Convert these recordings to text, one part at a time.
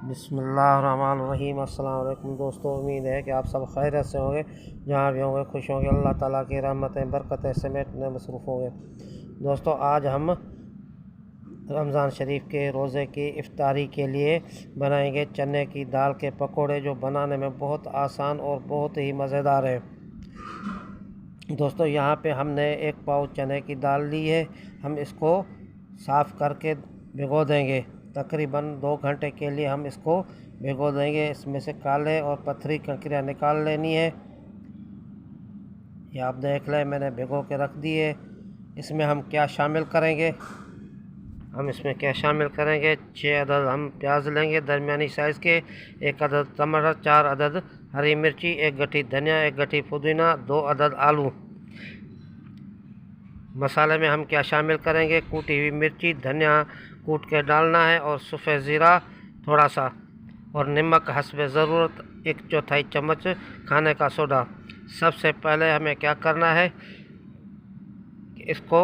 बिस्मिल्लाहिर्रहमानिर्रहीम। अस्सलाम वालेकुम दोस्तों, उम्मीद है कि आप सब खैरियत से होंगे। जहाँ भी होंगे खुश होंगे, अल्लाह ताला की रहमतें बरकतें समेटने मसरूफ़ होंगे। दोस्तों, आज हम रमज़ान शरीफ के रोज़े की इफ्तारी के लिए बनाएंगे चने की दाल के पकोड़े, जो बनाने में बहुत आसान और बहुत ही मज़ेदार है। दोस्तों, यहाँ पे हमने एक पाव चने की दाल ली है। हम इसको साफ़ करके भिगो देंगे। तकरीबन 2 घंटे के लिए हम इसको भिगो देंगे। इसमें से काले और पथरी कंकरियाँ निकाल लेनी है। ये आप देख लें, मैंने भिगो के रख दी है। इसमें हम क्या शामिल करेंगे? हम इसमें क्या शामिल करेंगे? 6 अदद हम प्याज लेंगे दरमियानी साइज़ के, 1 अदद टमाटर, 4 अदद हरी मिर्ची, 1 गट्ठी धनिया, 1 गट्ठी पुदीना, 2 अदद आलू। मसाले में हम क्या शामिल करेंगे? कूटी हुई मिर्ची, धनिया कूट के डालना है, और सफ़ेद ज़ीरा थोड़ा सा, और नमक हस्बे ज़रूरत, 1/4 चम्मच खाने का सोडा। सबसे पहले हमें क्या करना है कि इसको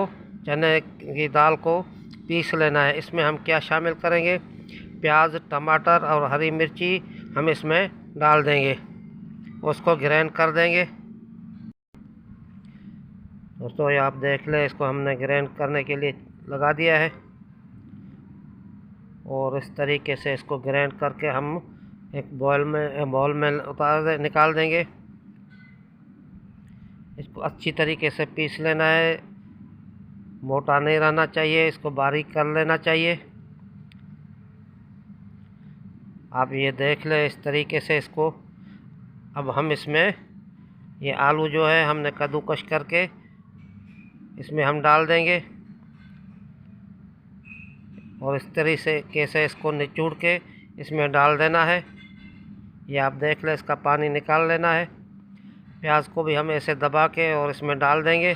चने की दाल को पीस लेना है। इसमें हम क्या शामिल करेंगे? प्याज, टमाटर और हरी मिर्ची हम इसमें डाल देंगे, उसको ग्राइंड कर देंगे। दोस्तों, ये आप देख लें, इसको हमने ग्राइंड करने के लिए लगा दिया है, और इस तरीके से इसको ग्राइंड करके हम एक बॉल में निकाल देंगे। इसको अच्छी तरीके से पीस लेना है, मोटा नहीं रहना चाहिए, इसको बारीक कर लेना चाहिए। आप ये देख लें इस तरीके से इसको। अब हम इसमें ये आलू जो है हमने कद्दूकस करके इसमें हम डाल देंगे, और इस तरीके से इसको निचोड़ के इसमें डाल देना है। ये आप देख लें, इसका पानी निकाल लेना है। प्याज को भी हम ऐसे दबा के और इसमें डाल देंगे,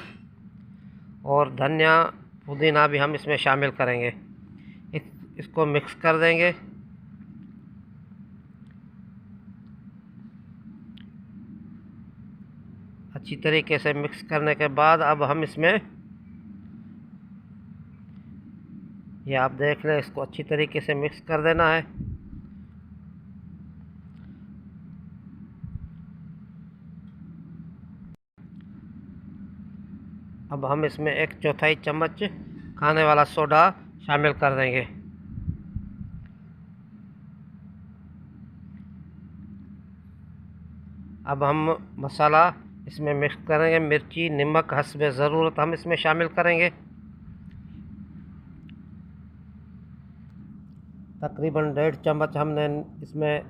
और धनिया पुदीना भी हम इसमें शामिल करेंगे। इसको मिक्स कर देंगे। अच्छी तरीके से मिक्स करने के बाद अब हम इसमें, ये आप देख लें, इसको अच्छी तरीके से मिक्स कर देना है। अब हम इसमें 1/4 चम्मच खाने वाला सोडा शामिल कर देंगे। अब हम मसाला इसमें मिक्स करेंगे। मिर्ची, नमक हस्बे ज़रूरत हम इसमें शामिल करेंगे। तकरीबन 1.5 चम्मच हमने इसमें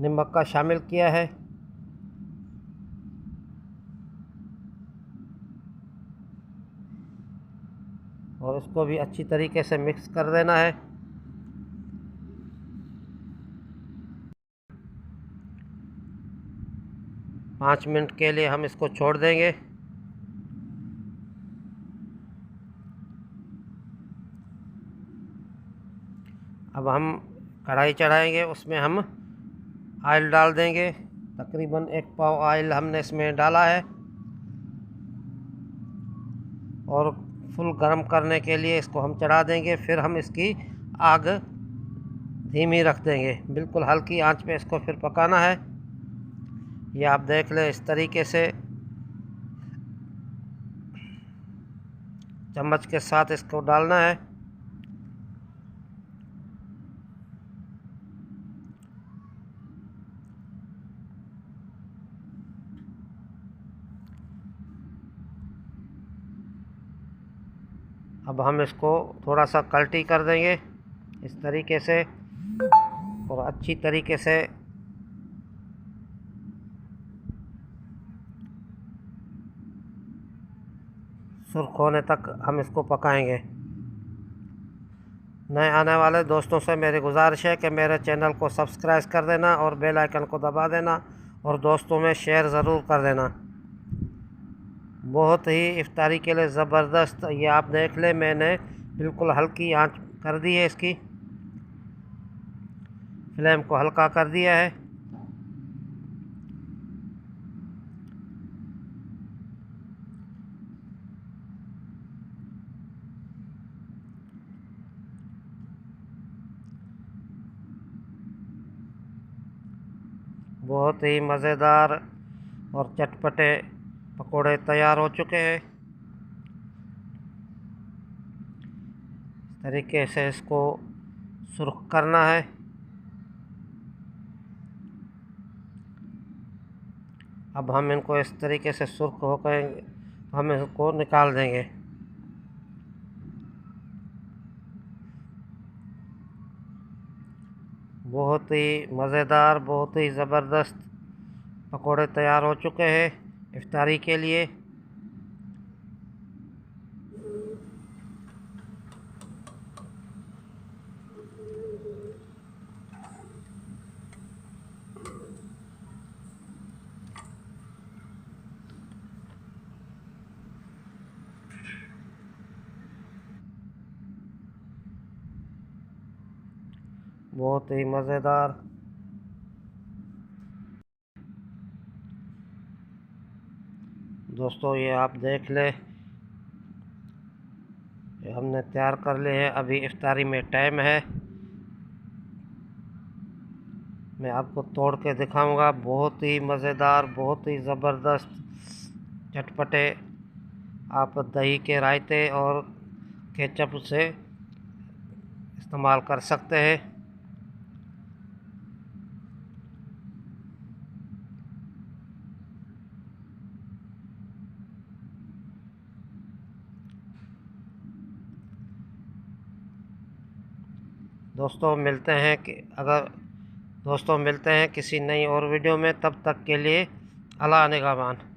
नमक का शामिल किया है। और इसको भी अच्छी तरीके से मिक्स कर देना है। पाँच मिनट के लिए हम इसको छोड़ देंगे। अब हम कढ़ाई चढ़ाएंगे, उसमें हम ऑयल डाल देंगे। तकरीबन 1 पाव ऑयल हमने इसमें डाला है, और फुल गर्म करने के लिए इसको हम चढ़ा देंगे। फिर हम इसकी आग धीमी रख देंगे, बिल्कुल हल्की आंच पे इसको फिर पकाना है। ये आप देख लें, इस तरीके से चम्मच के साथ इसको डालना है। अब हम इसको थोड़ा सा कल्टी कर देंगे इस तरीके से, और अच्छी तरीके से सुर्ख होने तक हम इसको पकाएंगे। नए आने वाले दोस्तों से मेरी गुजारिश है कि मेरे चैनल को सब्सक्राइब कर देना, और बेल आइकन को दबा देना, और दोस्तों में शेयर ज़रूर कर देना। बहुत ही इफ्तारी के लिए ज़बरदस्त। ये आप देख लें, मैंने बिल्कुल हल्की आंच कर दी है, इसकी फ्लेम को हल्का कर दिया है। बहुत ही मज़ेदार और चटपटे पकोड़े तैयार हो चुके हैं। इस तरीके से इसको सुर्ख करना है। अब हम इनको इस तरीके से सुर्ख होकर हम इसको निकाल देंगे। बहुत ही मज़ेदार, बहुत ही ज़बरदस्त पकोड़े तैयार हो चुके हैं इफ्तारी के लिए। बहुत ही मज़ेदार। दोस्तों ये आप देख ले, ये हमने तैयार कर लिए हैं। अभी इफ्तारी में टाइम है, मैं आपको तोड़ के दिखाऊंगा। बहुत ही मज़ेदार, बहुत ही ज़बरदस्त चटपटे। आप दही के रायते और केचप से इस्तेमाल कर सकते हैं। दोस्तों मिलते हैं किसी नई और वीडियो में। तब तक के लिए अल्लाह निगहबान।